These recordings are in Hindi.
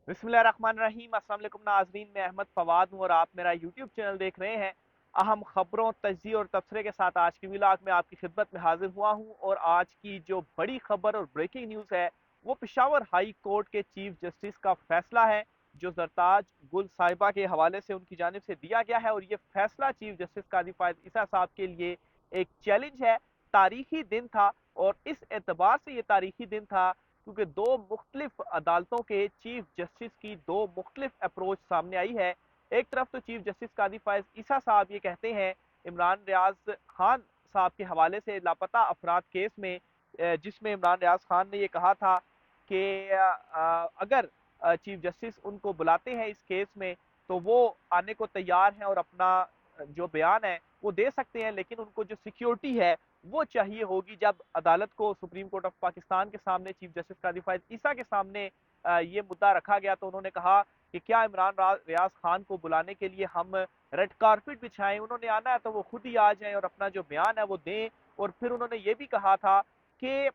बिस्मिल्लाहिर्रहमानिर्रहीम। अस्सलाम वालेकुम नाज़रीन, मैं अहमद फवाद हूँ और आप मेरा यूट्यूब चैनल देख रहे हैं। अहम खबरों, तज्ज़िये और तबसरे के साथ आज की व्लॉग में आपकी खिदमत में हाजिर हुआ हूँ। और आज की जो बड़ी खबर और ब्रेकिंग न्यूज़ है वो पेशावर हाई कोर्ट के चीफ जस्टिस का फैसला है, जो जरताज गुल साहिबा के हवाले से उनकी जानिब से दिया गया है। और ये फैसला चीफ जस्टिस कादी फायद ईसा साहब के लिए एक चैलेंज है, तारीखी दिन था। और इस एतबार से ये तारीखी दिन था क्योंकि दो मुख्तलिफ अदालतों के चीफ जस्टिस की दो मुख्तलिफ अप्रोच सामने आई है। एक तरफ तो चीफ जस्टिस कादी फायज ईसा साहब ये कहते हैं इमरान रियाज खान साहब के हवाले से लापता अफराद केस में, जिसमें इमरान रियाज खान ने ये कहा था कि अगर चीफ जस्टिस उनको बुलाते हैं इस केस में तो वो आने को तैयार हैं और अपना जो बयान है वो दे सकते हैं, लेकिन उनको जो सिक्योरिटी है वो चाहिए होगी। जब अदालत को सुप्रीम कोर्ट ऑफ पाकिस्तान के सामने चीफ जस्टिस कादी फायद ईसा के सामने ये मुद्दा रखा गया तो उन्होंने कहा कि क्या इमरान रियाज खान को बुलाने के लिए हम रेड कारपेट बिछाएं, उन्होंने आना है तो वो खुद ही आ जाएं और अपना जो बयान है वो दें। और फिर उन्होंने ये भी कहा था कि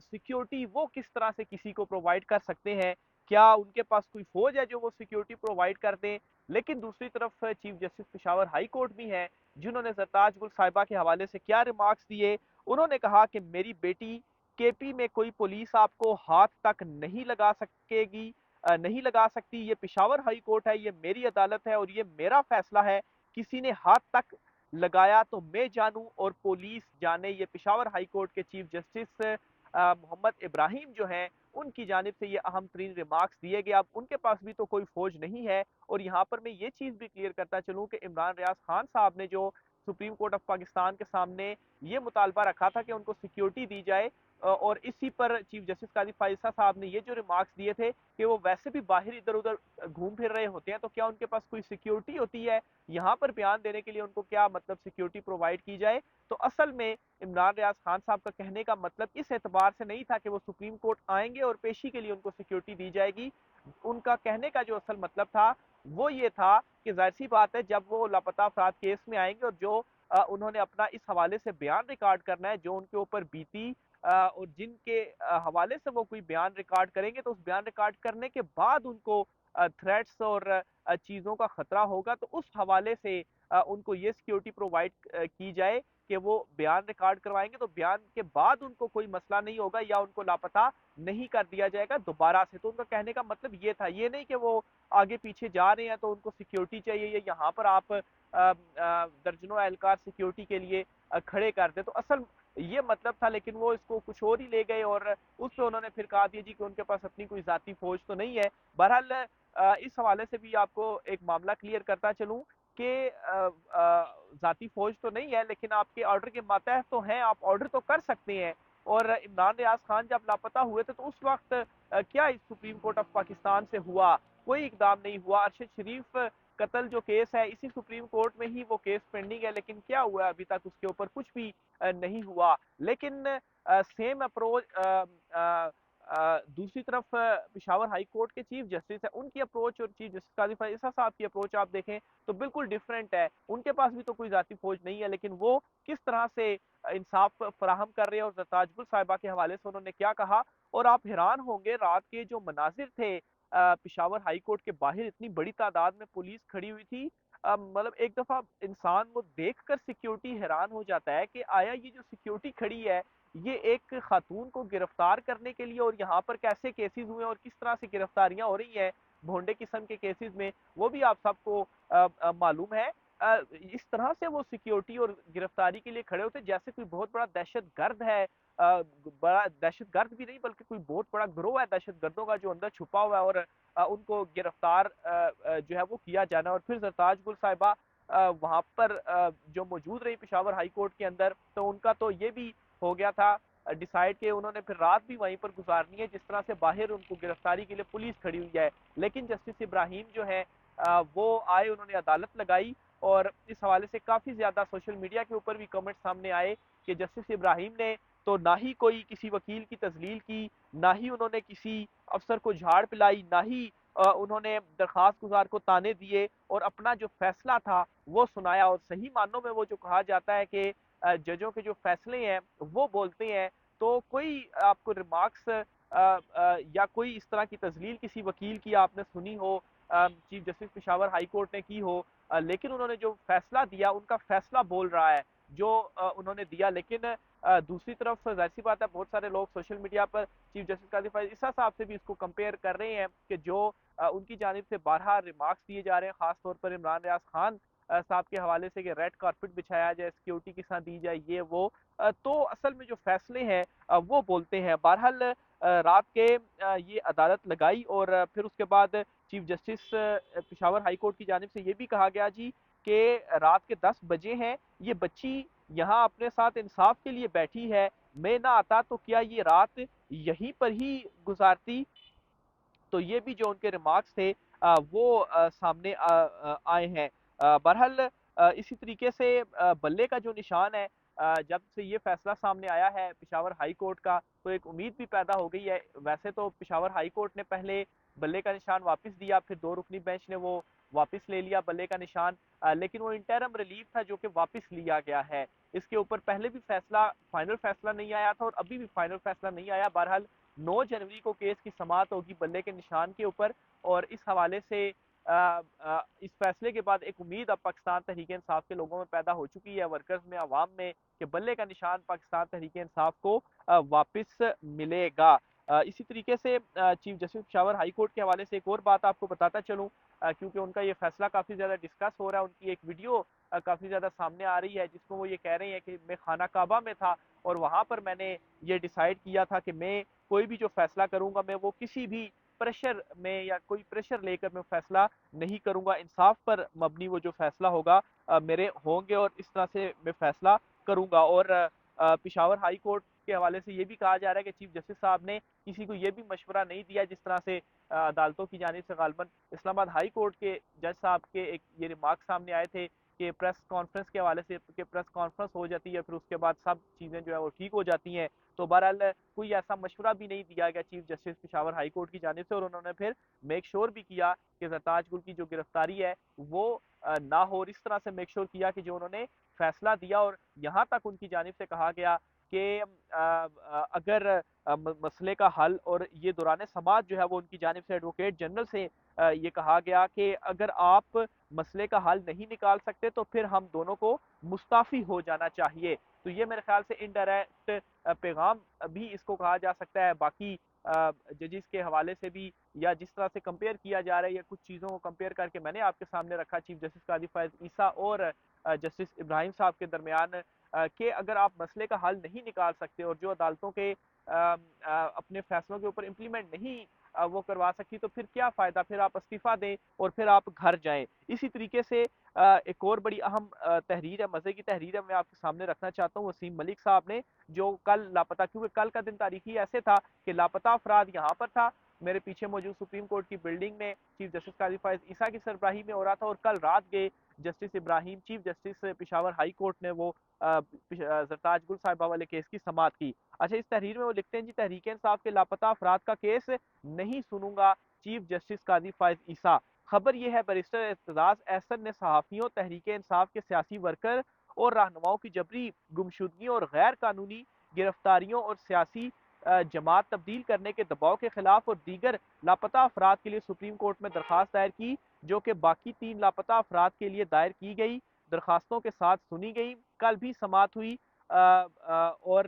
सिक्योरिटी वो किस तरह से किसी को प्रोवाइड कर सकते हैं, क्या उनके पास कोई फौज है जो वो सिक्योरिटी प्रोवाइड कर दें। लेकिन दूसरी तरफ chief justice Peshawar high court भी हैं जिन्होंने सरताज गुल साहिबा के हवाले से क्या रिमार्क्स दिए। उन्होंने कहा कि मेरी बेटी केपी में कोई पुलिस आपको हाथ तक नहीं लगा सकेगी, नहीं लगा सकती। ये पेशावर हाई कोर्ट है, ये मेरी अदालत है और ये मेरा फैसला है। किसी ने हाथ तक लगाया तो मैं जानूं और पुलिस जाने। ये पेशावर हाई कोर्ट के चीफ जस्टिस मोहम्मद इब्राहिम जो हैं उनकी जानिब से ये अहम तरीन रिमार्क्स दिए गए। अब उनके पास भी तो कोई फौज नहीं है। और यहाँ पर मैं ये चीज़ भी क्लियर करता चलूँ कि इमरान रियाज खान साहब ने जो सुप्रीम कोर्ट ऑफ पाकिस्तान के सामने ये मुतालबा रखा था कि उनको सिक्योरिटी दी जाए, और इसी पर चीफ जस्टिस कादी फायसा साहब ने ये जो रिमार्क्स दिए थे कि वो वैसे भी बाहर इधर उधर घूम फिर रहे होते हैं तो क्या उनके पास कोई सिक्योरिटी होती है, यहाँ पर बयान देने के लिए उनको क्या मतलब सिक्योरिटी प्रोवाइड की जाए। तो असल में इमरान रियाज खान साहब का कहने का मतलब इस एतबार से नहीं था कि वो सुप्रीम कोर्ट आएंगे और पेशी के लिए उनको सिक्योरिटी दी जाएगी। उनका कहने का जो असल मतलब था वो ये था कि जाहिर सी बात है जब वो लापता अफराद केस में आएंगे और जो उन्होंने अपना इस हवाले से बयान रिकॉर्ड करना है जो उनके ऊपर बीती, और जिनके हवाले से वो कोई बयान रिकॉर्ड करेंगे तो उस बयान रिकॉर्ड करने के बाद उनको थ्रेट्स और चीज़ों का खतरा होगा तो उस हवाले से उनको ये सिक्योरिटी प्रोवाइड की जाए कि वो बयान रिकॉर्ड करवाएंगे तो बयान के बाद उनको कोई मसला नहीं होगा या उनको लापता नहीं कर दिया जाएगा दोबारा से। तो उनका कहने का मतलब ये था, ये नहीं कि वो आगे पीछे जा रहे हैं तो उनको सिक्योरिटी चाहिए या यहाँ पर आप दर्जनों एहलकार सिक्योरिटी के लिए खड़े कर दे, तो असल ये मतलब था। लेकिन वो इसको कुछ और ही ले गए और उस पर उन्होंने फिर कहा दिया जी कि उनके पास अपनी कोई जाती फौज तो नहीं है। बहरहाल इस हवाले से भी आपको एक मामला क्लियर करता चलूं कि जाती फौज तो नहीं है लेकिन आपके ऑर्डर के मातहत तो हैं, आप ऑर्डर तो कर सकते हैं। और इमरान रियाज खान जब लापता हुए थे तो उस वक्त क्या इस सुप्रीम कोर्ट ऑफ पाकिस्तान से हुआ, कोई इकदाम नहीं हुआ। अरशद शरीफ कत्ल जो केस है इसी सुप्रीम कोर्ट में ही वो केस पेंडिंग है, लेकिन क्या हुआ अभी तक उसके ऊपर कुछ भी नहीं हुआ। लेकिन सेम अप्रोच दूसरी तरफ पिशावर हाई कोर्ट के चीफ जस्टिस है, उनकी अप्रोच और चीफ जस्टिस काजी फैसला साहब की अप्रोच आप देखें तो बिल्कुल डिफरेंट है। उनके पास भी तो कोई जाती फौज नहीं है लेकिन वो किस तरह से इंसाफ फराहम कर रहे हैं। और ताजगुल साहिबा के हवाले से उन्होंने क्या कहा, और आप हैरान होंगे रात के जो मनाजिर थे पिशावर हाई कोर्ट के बाहर इतनी बड़ी तादाद में पुलिस खड़ी हुई थी। मतलब एक दफा इंसान वो देखकर सिक्योरिटी हैरान हो जाता है कि आया ये जो सिक्योरिटी खड़ी है ये एक खातून को गिरफ्तार करने के लिए, और यहाँ पर कैसे केसेस हुए और किस तरह से गिरफ्तारियां हो रही हैं भोंडे किस्म के केसेस में, वो भी आप सबको मालूम है। इस तरह से वो सिक्योरिटी और गिरफ्तारी के लिए खड़े होते जैसे कोई बहुत बड़ा दहशत गर्द है, बड़ा दहशत गर्द भी नहीं बल्कि कोई बहुत बड़ा गिरोह है दहशत गर्दों का जो अंदर छुपा हुआ है, और उनको गिरफ्तार जो है वो किया जाना। और फिर सरताज गुल साहिबा वहां पर जो मौजूद रही पिशावर हाई कोर्ट के अंदर, तो उनका तो ये भी हो गया था डिसाइड कि उन्होंने फिर रात भी वहीं पर गुजारनी है जिस तरह से बाहर उनको गिरफ्तारी के लिए पुलिस खड़ी हुई है। लेकिन जस्टिस इब्राहिम जो है वो आए, उन्होंने अदालत लगाई, और इस हवाले से काफी ज्यादा सोशल मीडिया के ऊपर भी कमेंट सामने आए कि जस्टिस इब्राहिम ने तो ना ही कोई किसी वकील की तजलील की, ना ही उन्होंने किसी अफसर को झाड़ पिलाई, ना ही उन्होंने दरखास्त गुजार को ताने दिए, और अपना जो फैसला था वो सुनाया। और सही मानों में वो जो कहा जाता है कि जजों के जो फैसले हैं वो बोलते हैं, तो कोई आपको रिमार्क्स या कोई इस तरह की तजलील किसी वकील की आपने सुनी हो, chief justice Peshawar high court ने की हो, लेकिन उन्होंने जो फैसला दिया उनका फैसला बोल रहा है जो उन्होंने दिया। लेकिन दूसरी तरफ जाहिर सी बात है बहुत सारे लोग सोशल मीडिया पर चीफ जस्टिस काजी फायज ईसा साहब से भी इसको कंपेयर कर रहे हैं कि जो उनकी जानिब से बारहा रिमार्क्स दिए जा रहे हैं, खासतौर पर इमरान रियाज खान साहब के हवाले से कि रेड कारपेट बिछाया जाए, सिक्योरिटी के साथ दी जाए, ये वो, तो असल में जो फैसले हैं वो बोलते हैं। बहरहाल रात के ये अदालत लगाई और फिर उसके बाद chief justice Peshawar high court की जानिब से ये भी कहा गया जी कि रात के 10 बजे हैं, ये बच्ची यहाँ अपने साथ इंसाफ के लिए बैठी है, मैं ना आता तो क्या ये रात यहीं पर ही गुजारती। तो ये भी जो उनके रिमार्क्स थे वो सामने आए हैं। बहरहाल इसी तरीके से बल्ले का जो निशान है, जब से ये फैसला सामने आया है पेशावर हाई कोर्ट का, तो एक उम्मीद भी पैदा हो गई है। वैसे तो पेशावर हाई कोर्ट ने पहले बल्ले का निशान वापस दिया, फिर 2 रुकनी बेंच ने वो वापस ले लिया बल्ले का निशान, लेकिन वो इंटरम रिलीफ था जो कि वापस लिया गया है। इसके ऊपर पहले भी फाइनल फैसला नहीं आया था और अभी भी फाइनल फैसला नहीं आया। बहरहाल 9 जनवरी को केस की समाअत होगी बल्ले के निशान के ऊपर, और इस हवाले से इस फैसले के बाद एक उम्मीद अब पाकिस्तान तहरीक इंसाफ के लोगों में पैदा हो चुकी है, वर्कर्स में, अवाम में, कि बल्ले का निशान पाकिस्तान तहरीक इंसाफ को वापस मिलेगा। इसी तरीके से chief justice Peshawar high court के हवाले से एक और बात आपको बताता चलूँ, क्योंकि उनका ये फैसला काफ़ी ज़्यादा डिस्कस हो रहा है। उनकी एक वीडियो काफ़ी ज़्यादा सामने आ रही है जिसमें वो ये कह रहे हैं कि मैं खाना काबा में था और वहाँ पर मैंने ये डिसाइड किया था कि मैं कोई भी जो फैसला करूंगा मैं वो किसी भी प्रेशर में या कोई प्रेशर लेकर मैं फैसला नहीं करूंगा, इंसाफ पर मबनी वो जो फैसला होगा मेरे होंगे और इस तरह से मैं फैसला करूंगा। और पिशावर हाई कोर्ट के हवाले से ये भी कहा जा रहा है कि चीफ जस्टिस साहब ने किसी को ये भी मशवरा नहीं दिया, जिस तरह से अदालतों की जानिब से गालबन इस्लामाबाद हाई कोर्ट के जज साहब के एक ये रिमार्क सामने आए थे कि प्रेस कॉन्फ्रेंस के हवाले से कि प्रेस कॉन्फ्रेंस हो जाती है फिर उसके बाद सब चीज़ें जो है वो ठीक हो जाती हैं। तो बहरहाल कोई ऐसा मशवरा भी नहीं दिया गया chief justice Peshawar high court की जानिब से, और उन्होंने फिर मेक श्योर भी किया कि जरताज गुल की जो गिरफ्तारी है वो ना हो, और इस तरह से मेक श्योर किया कि जो उन्होंने फैसला दिया, और यहाँ तक उनकी जानिब से कहा गया कि अगर मसले का हल, और ये दौरान समाज जो है वो उनकी जानिब से एडवोकेट जनरल से ये कहा गया कि अगर आप मसले का हल नहीं निकाल सकते तो फिर हम दोनों को मुस्ताफ़ी हो जाना चाहिए। तो ये मेरे ख्याल से इनडायरेक्ट पैगाम भी इसको कहा जा सकता है। बाकी जजिस के हवाले से भी या जिस तरह से कंपेयर किया जा रहा है या कुछ चीज़ों को कंपेयर करके मैंने आपके सामने रखा चीफ जस्टिस काजी फायज ईसा और जस्टिस इब्राहिम साहब के दरमियान, कि अगर आप मसले का हल नहीं निकाल सकते और जो अदालतों के अपने फैसलों के ऊपर इम्प्लीमेंट नहीं वो करवा सकती तो फिर क्या फ़ायदा, फिर आप इस्तीफ़ा दें और फिर आप घर जाएं। इसी तरीके से एक और बड़ी अहम तहरीर है, मज़े की तहरीर है, मैं आपके सामने रखना चाहता हूँ। वसीम मलिक साहब ने जो कल लापता, क्योंकि कल का दिन तारीखी ऐसे था कि लापता अफराद यहाँ पर था, मेरे पीछे मौजूद सुप्रीम कोर्ट की बिल्डिंग में चीफ जस्टिस काजी फायज ईसा की सरबराही में हो रहा था, और कल रात गए justice Ibrahim, chief justice Peshawar high court ने वो जरताज गुल साहिबा वाले केस की समाअत की। अच्छा, इस तहरीर में वो लिखते हैं जी, तहरीक इंसाफ के लापता अफराद का केस नहीं सुनूंगा चीफ जस्टिस काजी फायज ईसा। खबर यह है बैरिस्टर एतजाज एहसन ने सहाफ़ियों, तहरीक इंसाफ के सियासी वर्कर और रहनुमाओं की जबरी गुमशुदगियों और गैर कानूनी गिरफ्तारियों और सियासी जमात तब्दील करने के दबाव के खिलाफ और दीगर लापता अफराद के लिए सुप्रीम कोर्ट में दरखास्त दायर की, जो कि बाकी 3 लापता अफराद के लिए दायर की गई दरखास्तों के साथ सुनी गई। कल भी समाअत हुई और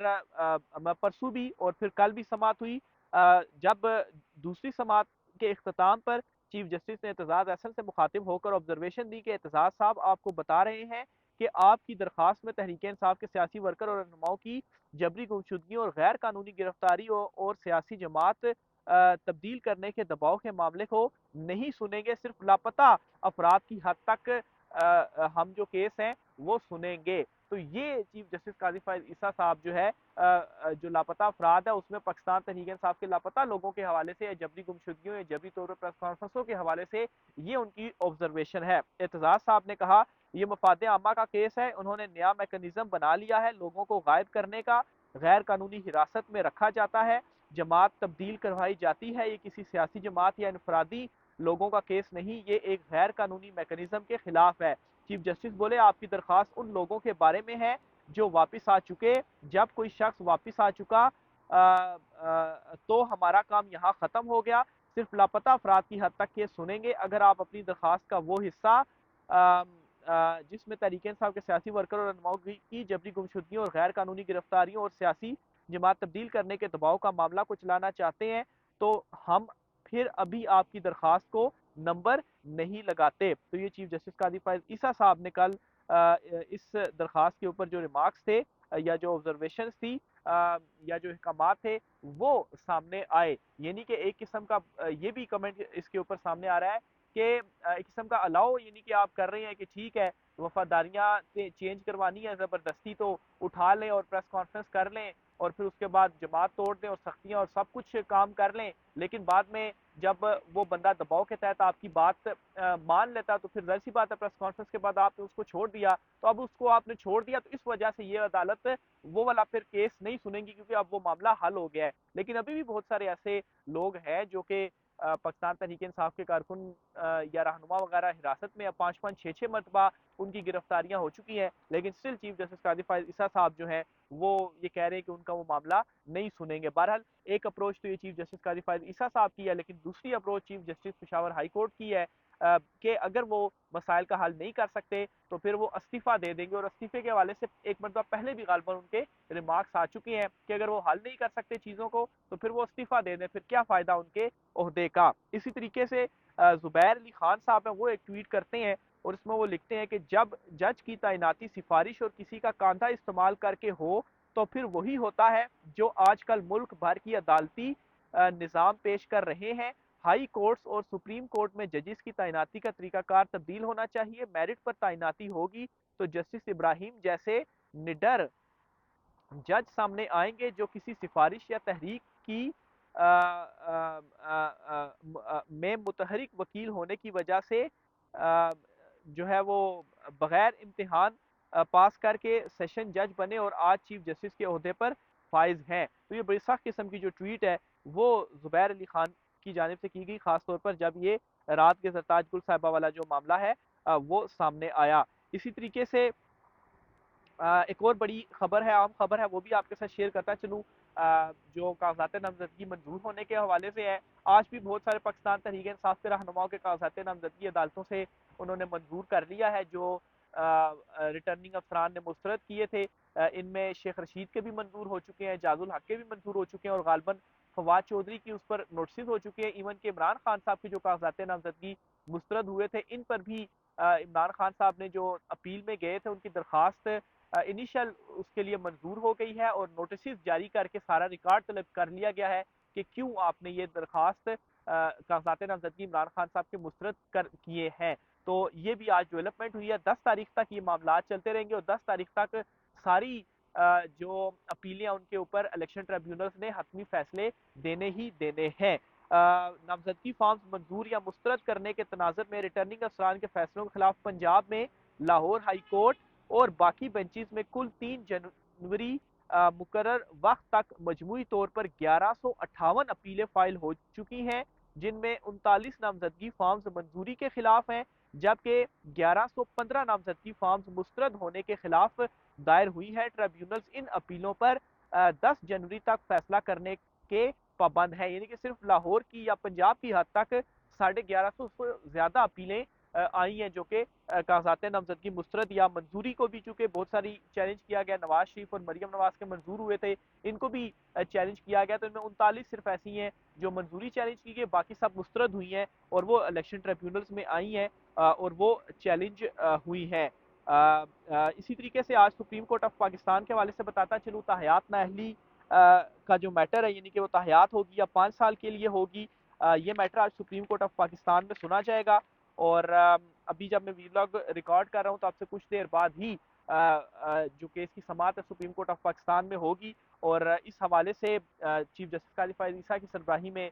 परसों भी, और फिर कल भी समाअत हुई। जब दूसरी समाअत के इख्तिताम पर चीफ जस्टिस ने एतजाज एहसन से मुखातिब होकर ऑब्जर्वेशन दी कि एतजाज साहब आपको बता रहे हैं कि आपकी दरखास्त में तहरीक इंसाफ के सियासी वर्कर और रहनुमाओं की जबरी गुमशुदगी और गैर कानूनी गिरफ्तारी और सियासी जमात तब्दील करने के दबाव के मामले को नहीं सुनेंगे, सिर्फ लापता अफराद की हद तक हम जो केस हैं वो सुनेंगे। तो ये चीफ जस्टिस काजी फायज ईसा साहब जो है जो लापता अफराद है उसमें पाकिस्तान तहरीक इंसाफ के लापता लोगों के हवाले से जबरी गुमशुदगियों या जबरी तौर पर प्रेस कॉन्फ्रेंसों के हवाले से ये उनकी ऑब्जर्वेशन है। एतजाज साहब ने कहा ये मफाद आमा का केस है, उन्होंने नया मैकेनिज्म बना लिया है लोगों को गायब करने का, गैर कानूनी हिरासत में रखा जाता है, जमात तब्दील करवाई जाती है, ये किसी सियासी जमात या इनफरादी लोगों का केस नहीं, ये एक गैर कानूनी मैकेनिज्म के खिलाफ है। चीफ जस्टिस बोले आपकी दरखास्त उन लोगों के बारे में है जो वापस आ चुके, जब कोई शख्स वापस आ चुका तो हमारा काम यहाँ ख़त्म हो गया। सिर्फ लापता अफराद की हद तक ये सुनेंगे। अगर आप अपनी दरख्वास्त का वो हिस्सा जिसमें तहरीक इंसाफ के सियासी वर्कर और रहनुमाओं की जबरी गुमशुदगियों और गैर कानूनी गिरफ्तारियों और सियासी जमात तब्दील करने के दबाव का मामला को चलाना चाहते हैं, तो हम फिर अभी आपकी दरख्वास्त को नंबर नहीं लगाते। तो ये चीफ जस्टिस काजी फायज ईसा साहब ने कल इस दरख्वास्त के ऊपर जो रिमार्क्स थे या जो ऑब्जर्वेशन थी या जो अहकामात थे वो सामने आए। यानी कि एक किस्म का ये भी कमेंट इसके ऊपर सामने आ रहा है कि एक किस्म का अलाउ यानी कि आप कर रहे हैं कि ठीक है वफादारियां चेंज करवानी है ज़बरदस्ती तो उठा लें और प्रेस कॉन्फ्रेंस कर लें और फिर उसके बाद जमात तोड़ दें और सख्तियां और सब कुछ काम कर लें, लेकिन बाद में जब वो बंदा दबाव के तहत आपकी बात मान लेता तो फिर जाहिर सी बात है प्रेस कॉन्फ्रेंस के बाद आपने उसको छोड़ दिया, तो अब उसको आपने छोड़ दिया तो इस वजह से ये अदालत वो वाला फिर केस नहीं सुनेगी क्योंकि अब वो मामला हल हो गया है। लेकिन अभी भी बहुत सारे ऐसे लोग हैं जो कि पाकिस्तान तहरीक इंसाफ के कारकुन या रहनुमा वगैरह हिरासत में अब 5-5 6-6 मरतबा उनकी गिरफ्तारियां हो चुकी हैं, लेकिन स्टिल चीफ जस्टिस काजी फायज ईसा साहब जो हैं वो ये कह रहे हैं कि उनका वो मामला नहीं सुनेंगे। बहरहाल एक अप्रोच तो ये चीफ जस्टिस काजी फायज ईसा साहब की है, लेकिन दूसरी approach chief justice Peshawar high court की है कि अगर वो मसाइल का हल नहीं कर सकते तो फिर वो इस्तीफा दे देंगे। और इस्तीफे के हवाले से एक मरतबा पहले भी गालबन उनके रिमार्क्स आ चुके हैं कि अगर वो हल नहीं कर सकते चीज़ों को तो फिर वो इस्तीफा दे दें, फिर क्या फ़ायदा उनके ओहदे का। इसी तरीके से जुबैर अली खान साहब हैं वो एक ट्वीट करते हैं और इसमें वो लिखते हैं कि जब जज की तैनाती सिफारिश और किसी का कांधा इस्तेमाल करके हो तो फिर वही होता है जो आजकल मुल्क भर की अदालती निज़ाम पेश कर रहे हैं। हाई कोर्ट्स और सुप्रीम कोर्ट में जजेस की तैनाती का तरीकाकार तब्दील होना चाहिए। मेरिट पर तैनाती होगी तो जस्टिस इब्राहिम जैसे निडर जज सामने आएंगे जो किसी सिफारिश या तहरीक की में मुतहरिक वकील होने की वजह से जो है वो बगैर इम्तिहान पास करके सेशन जज बने और आज चीफ जस्टिस के अहदे पर फाइज हैं। तो ये बड़ी सख्त किस्म की जो ट्वीट है वो जुबैर अली खान की जानिब से की गई, खासतौर पर जब ये रात के सरताज गुल साहिबा वाला जो मामला है वो सामने आया। इसी तरीके से एक और बड़ी खबर है, आम खबर है, वो भी आपके साथ शेयर करता चलूँ जो कागजात नामजदगी मंजूर होने के हवाले से है। आज भी बहुत सारे पाकिस्तान तहरीक इंसाफ के रहनुमाओं के कागजात नामजदगी अदालतों से उन्होंने मंजूर कर लिया है जो रिटर्निंग अफसरान ने मुस्तरद किए थे। इनमें शेख रशीद के भी मंजूर हो चुके हैं, जाजुल हक के भी मंजूर हो चुके हैं और गालबन फवाद चौधरी की उस पर नोटिस हो चुके हैं। इवन के इमरान खान साहब की जो कागजात नामजदगी मुस्तरद हुए थे इन पर भी इमरान खान साहब ने जो अपील में गए थे उनकी दरख्वास्त इनिशियल उसके लिए मंजूर हो गई है और नोटिस जारी करके सारा रिकॉर्ड तलब कर लिया गया है कि क्यों आपने ये दरख्वास्त कागजात नामजदगी इमरान खान साहब के मुस्तरद कर किए हैं। तो ये भी आज डेवलपमेंट हुई है। 10 तारीख तक ये मामला चलते रहेंगे और 10 तारीख तक सारी जो अपीलें उनके ऊपर इलेक्शन ट्रिब्यूनल्स ने हतमी फैसले देने ही देने हैं। नामजदगी फॉर्म्स मंजूर या मुस्तरद करने के तनाजर में रिटर्निंग अफसरान के फैसलों के खिलाफ पंजाब में लाहौर हाई कोर्ट और बाकी बेंचेस में कुल 3 जनवरी मुकर्रर वक्त तक मजमूई तौर पर 1158 अपीलें फाइल हो चुकी हैं, जिनमें 39 नामजदगी फॉर्म्स मंजूरी के खिलाफ हैं जबकि 1115 नामजदगी फॉर्म्स मुस्तरद होने के खिलाफ दायर हुई है। ट्रिब्यूनल्स इन अपीलों पर 10 जनवरी तक फैसला करने के पाबंद है। यानी कि सिर्फ लाहौर की या पंजाब की हद तक 1150 से ज्यादा अपीलें आई हैं जो कि कागजात नामजदगी मुस्तरद या मंजूरी को भी, चूंकि बहुत सारी चैलेंज किया गया, नवाज शरीफ और मरियम नवाज के मंजूर हुए थे, इनको भी चैलेंज किया गया, तो इनमें 39 सिर्फ ऐसी हैं जो मंजूरी चैलेंज की गई, बाकी सब मुस्तरद हुई हैं और वो इलेक्शन ट्रिब्यूनल्स में आई हैं और वो चैलेंज हुई हैं। इसी तरीके से आज सुप्रीम कोर्ट ऑफ पाकिस्तान के हवाले से बताता चलूँ ताहयात नाअहली का जो मैटर है, यानी कि वो ताहयात होगी या 5 साल के लिए होगी, ये मैटर आज सुप्रीम कोर्ट ऑफ पाकिस्तान में सुना जाएगा। और अभी जब मैं वीलॉग रिकॉर्ड कर रहा हूँ तो आपसे कुछ देर बाद ही जो केस की समाअत है सुप्रीम कोर्ट ऑफ पाकिस्तान में होगी और इस हवाले से चीफ जस्टिस काजी फायज ईसा की सरबराही में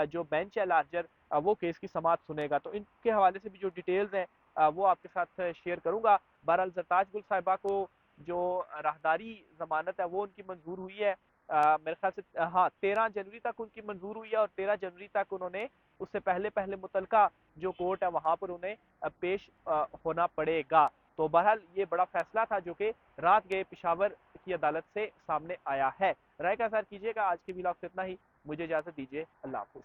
जो बेंच है लार्जर वो केस की समाअत सुनेगा। तो इनके हवाले से भी जो डिटेल्स हैं वो आपके साथ शेयर करूंगा। बहरहाल जरताज गुल साहिबा को जो राहदारी जमानत है वो उनकी मंजूर हुई है, मेरे ख्याल से हाँ 13 जनवरी तक उनकी मंजूर हुई है और 13 जनवरी तक उन्होंने उससे पहले पहले मुतलका जो कोर्ट है वहां पर उन्हें पेश होना पड़ेगा। तो बहरहाल ये बड़ा फैसला था जो कि रात गए पेशावर की अदालत से सामने आया है। राय का इज़हार कीजिएगा। आज के व्लॉग से इतना ही। मुझे इजाजत दीजिए। अल्लाह हाफिज।